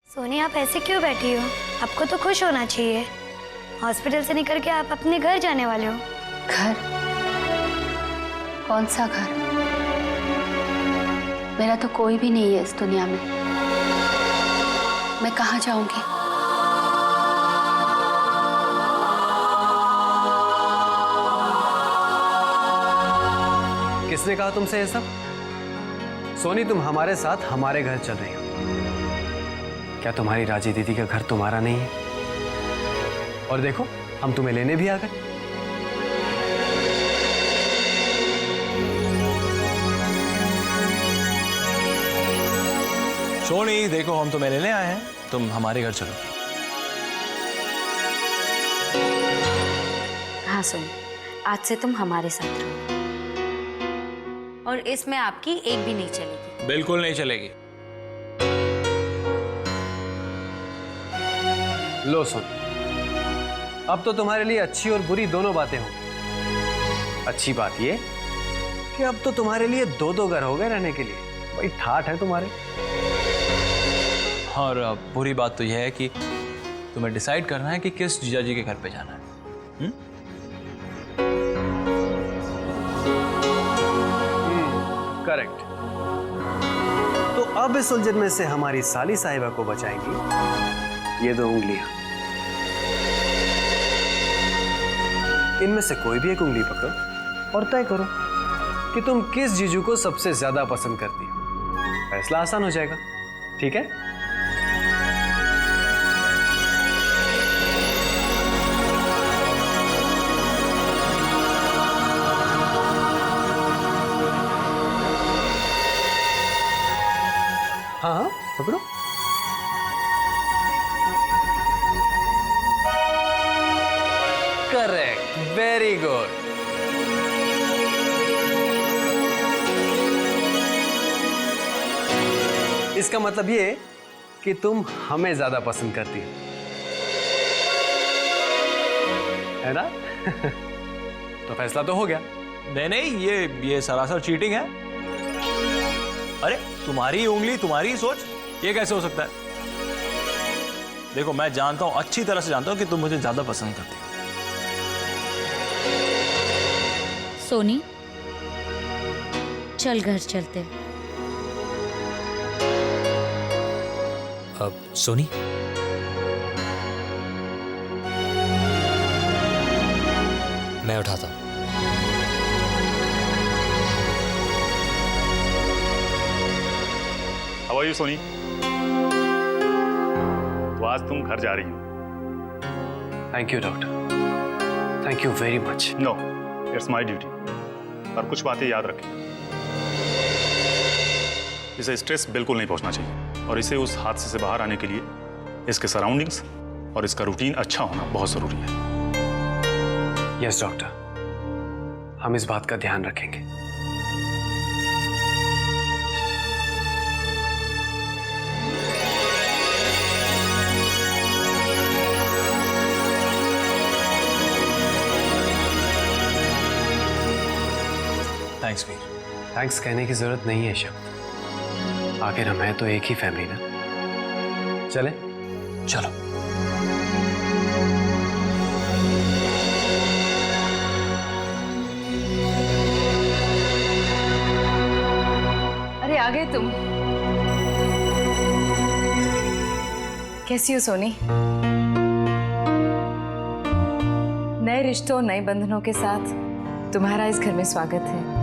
सोनी, आप ऐसे क्यों बैठी हो? आपको तो खुश होना चाहिए। हॉस्पिटल से निकल के आप अपने घर जाने वाले हो। घर? कौन सा घर? मेरा तो कोई भी नहीं है इस दुनिया में। मैं कहाँ जाऊंगी? किसने कहा तुमसे ये सब? सोनी, तुम हमारे साथ हमारे घर चल रही हो। क्या तुम्हारी राजी दीदी का घर तुम्हारा नहीं है? और देखो, हम तुम्हें लेने भी आ गए। सोनी, देखो हम तुम्हें लेने आए हैं, तुम हमारे घर चलो। हाँ सोनी, आज से तुम हमारे साथ रहो और इसमें आपकी एक भी नहीं चलेगी। बिल्कुल नहीं चलेगी। लो सोनी, अब तो तुम्हारे लिए अच्छी और बुरी दोनों बातें होंगी। अच्छी बात ये कि अब तो तुम्हारे लिए दो दो घर हो गए रहने के लिए। भाई ठाठ है तुम्हारे। और बुरी बात तो यह है कि तुम्हें डिसाइड करना है कि किस जीजा जी के घर पे जाना है। करेक्ट। तो अब इस उलझन में से हमारी साली साहिबा को बचाएंगी ये दो उंगलियां। इनमें से कोई भी एक उंगली पकड़ो और तय करो कि तुम किस जीजू को सबसे ज्यादा पसंद करती हो। फैसला आसान हो जाएगा, ठीक है? हाँ हाँ, पकड़ो। Correct, very good. इसका मतलब ये कि तुम हमें ज्यादा पसंद करती हो, है ना? तो फैसला तो हो गया। नहीं नहीं, ये सरासर चीटिंग है। अरे तुम्हारी उंगली तुम्हारी सोच, ये कैसे हो सकता है? देखो, मैं जानता हूं, अच्छी तरह से जानता हूं कि तुम मुझे ज्यादा पसंद करती हो। सोनी, चल घर चलते। अब सोनी, मैं उठाता हूं। How are you Soni? तो आज तुम घर जा रही हो? Thank you doctor, thank you very much. No, it's my duty. और कुछ बातें याद रखें, इसे स्ट्रेस बिल्कुल नहीं पहुंचना चाहिए और इसे उस हादसे से बाहर आने के लिए इसके सराउंडिंग्स और इसका रूटीन अच्छा होना बहुत जरूरी है। यस डॉक्टर, हम इस बात का ध्यान रखेंगे। थैंक्स वीर। थैंक्स कहने की जरूरत नहीं है शब्द, आखिर हम हैं तो एक ही फैमिली ना। चले? चलो। अरे आ गए तुम। कैसी हो सोनी? नए रिश्तों, नए बंधनों के साथ तुम्हारा इस घर में स्वागत है।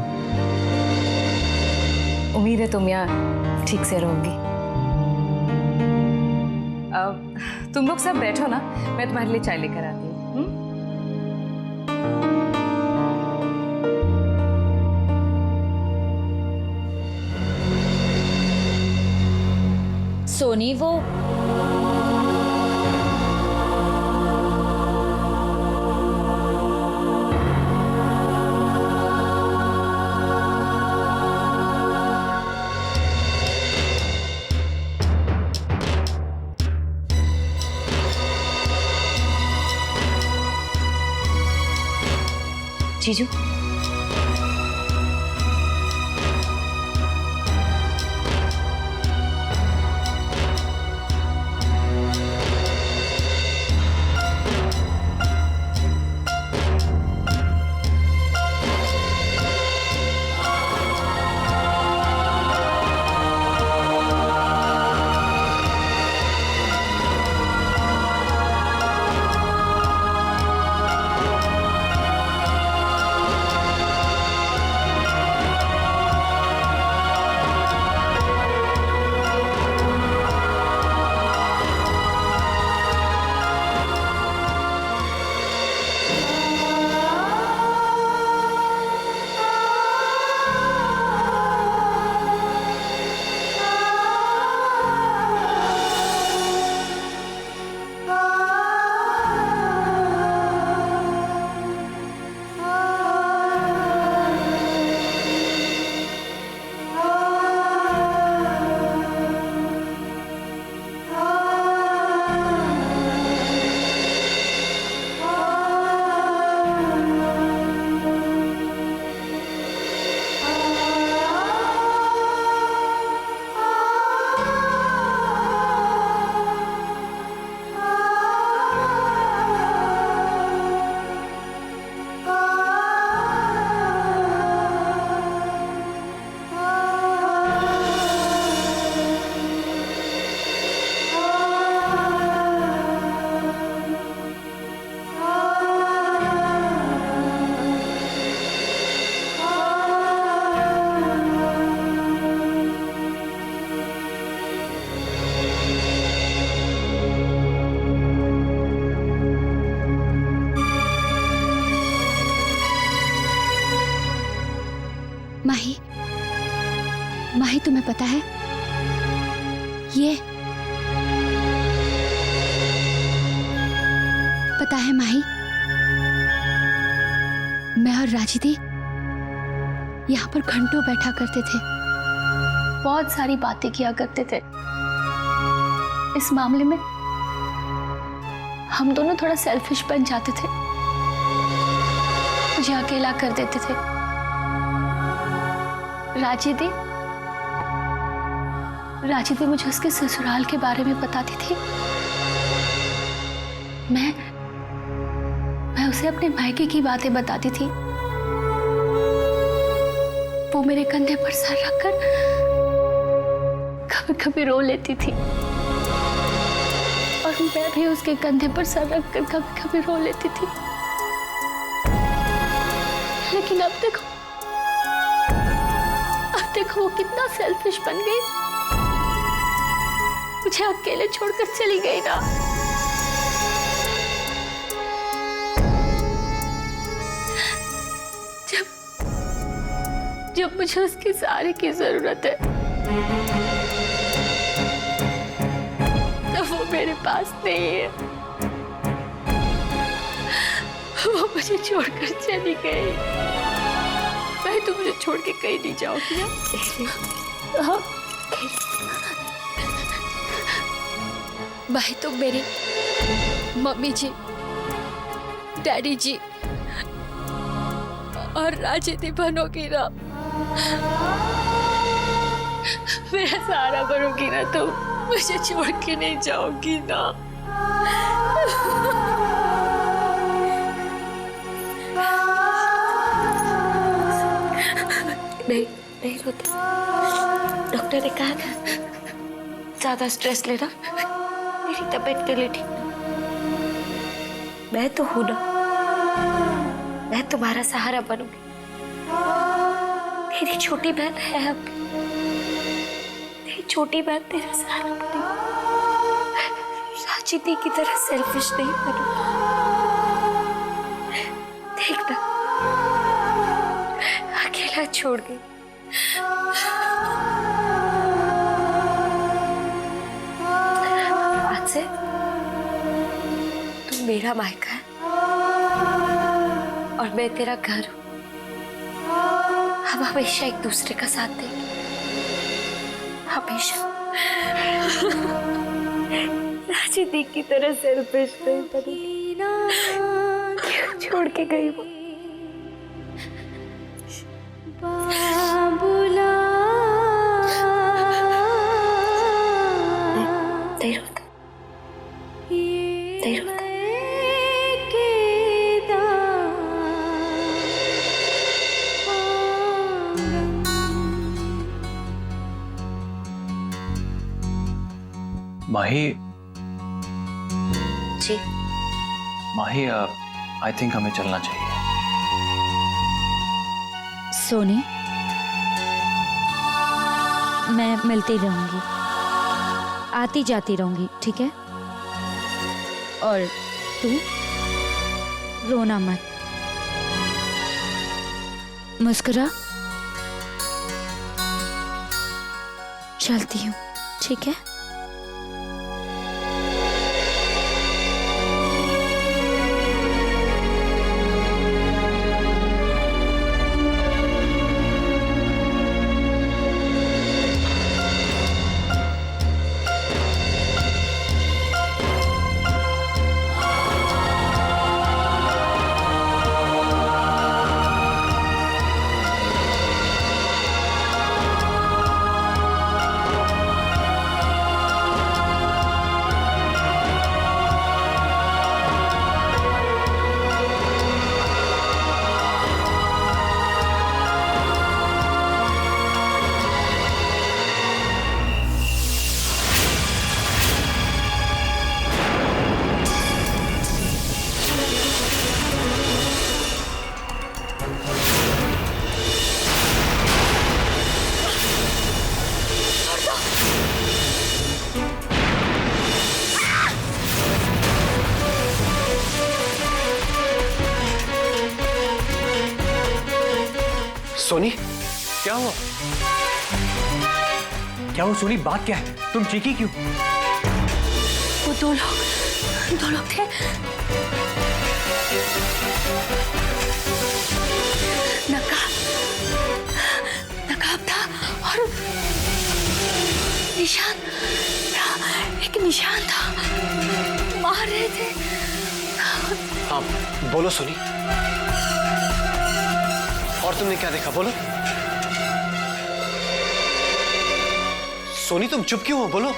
उम्मीद है तुम यहाँ ठीक से रहोगी। अब तुम लोग सब बैठो ना, मैं तुम्हारे लिए चाय लेकर आती हूँ। सोनी, वो जीजू, पता है ये पता है माही, मैं और राजी दी यहाँ पर घंटों बैठा करते थे, बहुत सारी बातें किया करते थे। इस मामले में हम दोनों थोड़ा सेल्फिश बन जाते थे, मुझे अकेला कर देते थे। राजी दी मुझे उसके ससुराल के बारे में बताती थी। मैं उसे अपने मायके की बातें बताती थी। वो मेरे कंधे पर सर रखकर कभी कभी रो लेती थी और मैं भी उसके कंधे पर सर रखकर कभी कभी रो लेती थी। लेकिन अब देखो वो कितना सेल्फिश बन गई, मुझे अकेले छोड़कर चली गई ना। जब मुझे उसकी सारी की जरूरत है तो वो मेरे पास नहीं है। वो मुझे छोड़कर चली गई। मैं तो मुझे छोड़ के कहीं नहीं जाऊंगी ना। हाँ। भाई तो मेरी मम्मी जी, डैडी जी और राजी दी बनोगी ना, मेरा सहारा बनोगी ना, तो मुझे छोड़ के नहीं जाओगी ना। नहीं रोते। डॉक्टर ने कहा था ज्यादा स्ट्रेस लेना मेरी तबीयत के लिए ठीक नहीं। मैं तो हूं ना, मैं तुम्हारा सहारा बनूंगी। तेरी छोटी बहन है अब, तेरी छोटी बहन तेरा सहारा बनेगी। राजी दी की तरह सेल्फिश नहीं बनूंगी। देखना अकेला छोड़ गई। आज से तुम मेरा मायका है और मैं तेरा घर हूं। हम हमेशा एक दूसरे का साथ देंगे, हमेशा। राजी दी की तरह सेल्फिश नहीं बनेगी। क्यों छोड़ के गई वो? माही जी, माही आई थिंक हमें चलना चाहिए। सोनी, मैं मिलती रहूंगी, आती जाती रहूंगी, ठीक है? और तू रोना मत, मुस्कुरा। चलती हूँ, ठीक है? सोनी, क्या हुआ? क्या वो सोनी, बात क्या है? तुम चीखी क्यों? वो दो लोग थे। नकाब था और एक निशान था, मार रहे थे। हाँ बोलो सोनी, और तुमने क्या देखा? बोलो सोनी, तुम चुप क्यों हो? बोलो।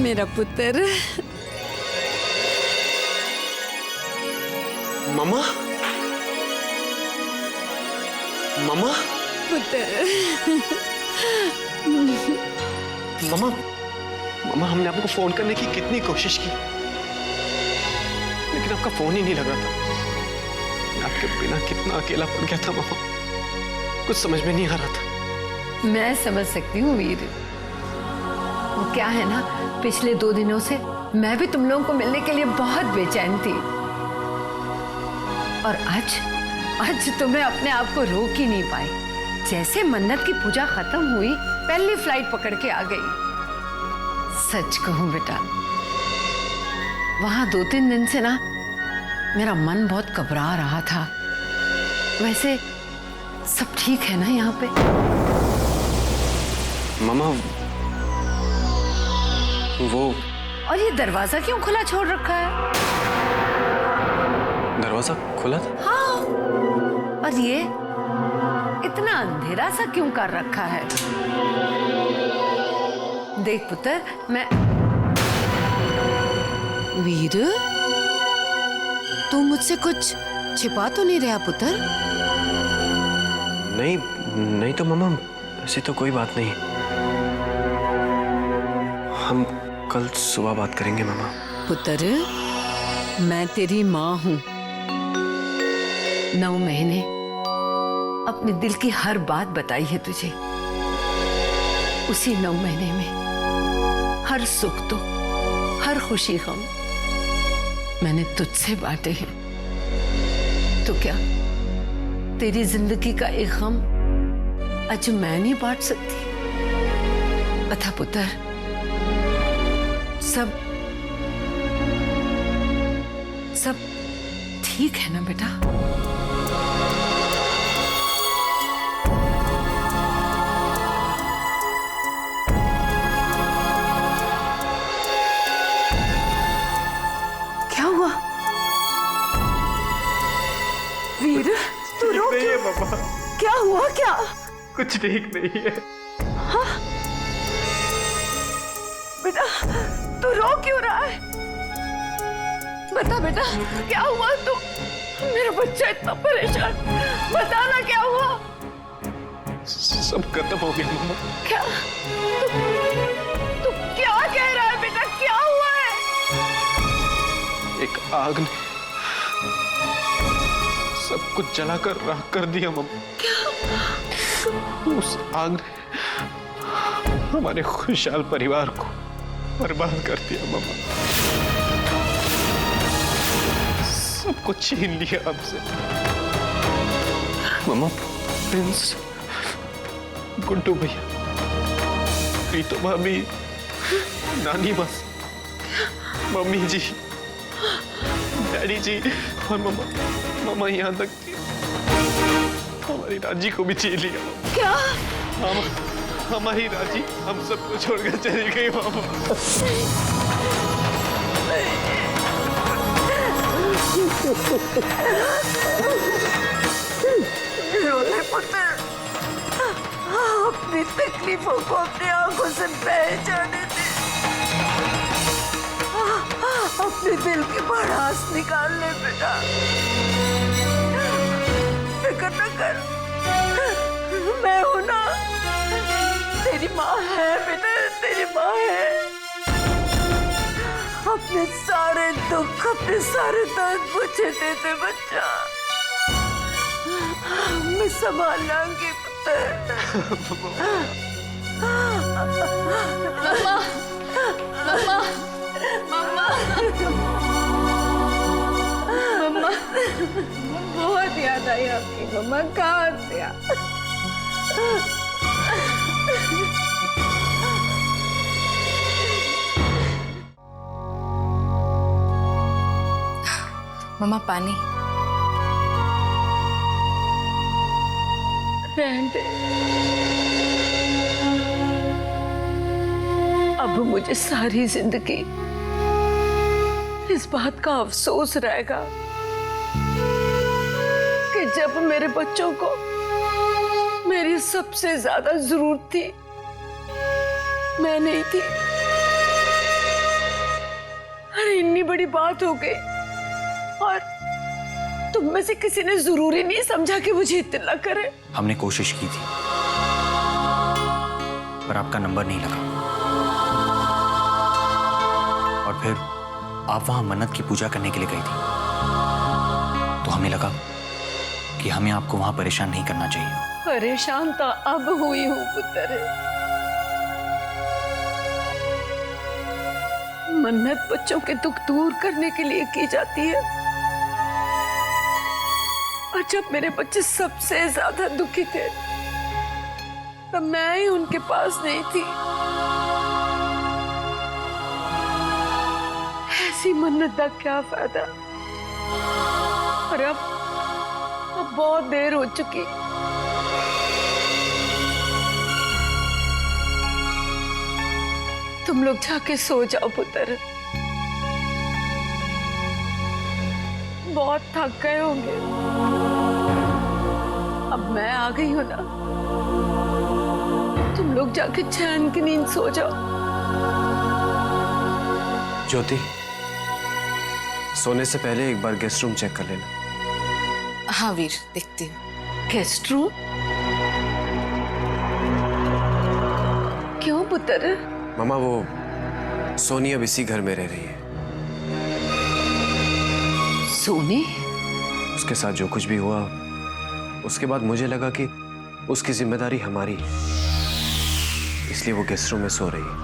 मेरा पुत्र। मम्मा, मम्मा, पुत्र। मम्मा, मम्मा, हमने आपको फोन करने की कितनी कोशिश की, लेकिन आपका फोन ही नहीं लग रहा था। आपके बिना कितना अकेला पड़ गया था मम्मा, कुछ समझ में नहीं आ रहा था। मैं समझ सकती हूँ वीर। वो क्या है ना, पिछले 2 दिनों से मैं भी तुम लोगों को मिलने के लिए बहुत बेचैन थी, और आज तो मैं अपने आप को रोक ही नहीं पाई। जैसे मन्नत की पूजा खत्म हुई, पहली फ्लाइट पकड़ के आ गई। सच कहूं बेटा, वहां 2-3 दिन से ना मेरा मन बहुत घबरा रहा था। वैसे सब ठीक है ना यहाँ पे? मम्मा वो, और ये दरवाजा क्यों खुला छोड़ रखा है? दरवाजा खुला था? हाँ, और ये इतना अंधेरा सा क्यों कर रखा है? देख पुत्र, मैं वीर, तू मुझसे कुछ छिपा तो नहीं रहा पुत्र? नहीं नहीं तो मम्मा, ऐसी तो कोई बात नहीं। हम कल सुबह बात करेंगे मम्मा। पुत्र, मैं तेरी माँ हूँ। 9 महीने अपने दिल की हर बात बताई है तुझे। उसी 9 महीने में हर सुख तो, हर खुशी गम मैंने तुझसे बांटे हैं। तो क्या तेरी जिंदगी का एक गम आज मैं नहीं बांट सकती? बता पुत्र, सब ठीक है ना बेटा? क्या हुआ वीर? तू रो नहीं है क्यों? पापा, क्या हुआ? क्या कुछ ठीक नहीं है। हाँ? बेटा तू रो क्यों रहा है? बता बेटा, क्या हुआ? तू, मेरा बच्चा इतना परेशान, बताना क्या हुआ? सब खत्म हो गया मम्मा। क्या तू क्या कह रहा है बेटा? क्या हुआ है? एक आग ने सब कुछ जलाकर राख कर दिया मम्मा। क्या? उस आग ने हमारे खुशहाल परिवार को बर्बाद कर दिया मम्मा। सब कुछ छीन लिया हमसे मम्मा। प्रिंस, गुड्डू भैया, प्रीतो भाभी, नानी बस, मम्मी जी, डैडी जी और मामा यहाँ तक हमारी राजी को भी छीन लिया। क्या? हमारी राजी हम सबको छोड़कर चली गई मामा। रोले पुत्र, अपनी तकलीफों को अपनी आंखों से पहचाने दे, अपने दिल की भड़ास निकाल ले बेटा। फिक्र न कर, मैं हूं ना, तेरी माँ है बेटा, तेरी माँ है। अपने सारे दुख, अपने सारे दर्द मुझे दे दे बच्चा, मैं संभाल लाऊंगी पुत्र। मम्मा, मम्मा, मम्मा, मम्मा, बहुत याद आई आपकी मम्मा, कहाँ थे आप? मम्मा पानी। रहने दे, अब मुझे सारी जिंदगी इस बात का अफसोस रहेगा कि जब मेरे बच्चों को मेरी सबसे ज्यादा जरूरत थी, मैं नहीं थी। अरे इतनी बड़ी बात हो गई और तुम में से किसी ने जरूरी नहीं समझा कि मुझे इत्तला करे। हमने कोशिश की थी पर आपका नंबर नहीं लगा, और फिर आप वहां मन्नत की पूजा करने के लिए गई थी, तो हमें लगा कि हमें आपको वहां परेशान नहीं करना चाहिए। परेशान तो अब हुई हूं पुत्र। मन्नत बच्चों के दुख दूर करने के लिए की जाती है, और जब मेरे बच्चे सबसे ज्यादा दुखी थे तब मैं ही उनके पास नहीं थी। ऐसी मन्नत का क्या फायदा। और अब बहुत देर हो चुकी। तुम लोग जाके सो जाओ पुत्र, बहुत थक गए होंगे। अब मैं आ गई हूं ना, तुम लोग जाके चैन की नींद सो जाओ। ज्योति, सोने से पहले एक बार गेस्ट रूम चेक कर लेना। हाँ वीर, देखती हूँ। Guest room? क्यों पुत्र? मामा, वो सोनी अब इसी घर में रह रही है। सोनी? उसके साथ जो कुछ भी हुआ, उसके बाद मुझे लगा कि उसकी जिम्मेदारी हमारी है, इसलिए वो गेस्ट रूम में सो रही है।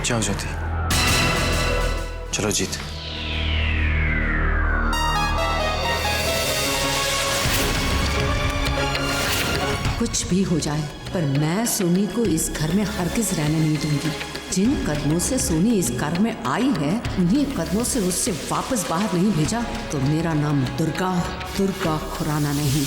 जाओ ज्योति, चलो जीत। कुछ भी हो जाए, पर मैं सोनी को इस घर में हरगिज रहने नहीं दूंगी। जिन कदमों से सोनी इस घर में आई है, उन्हीं कदमों से उससे वापस बाहर नहीं भेजा तो मेरा नाम दुर्गा खुराना नहीं।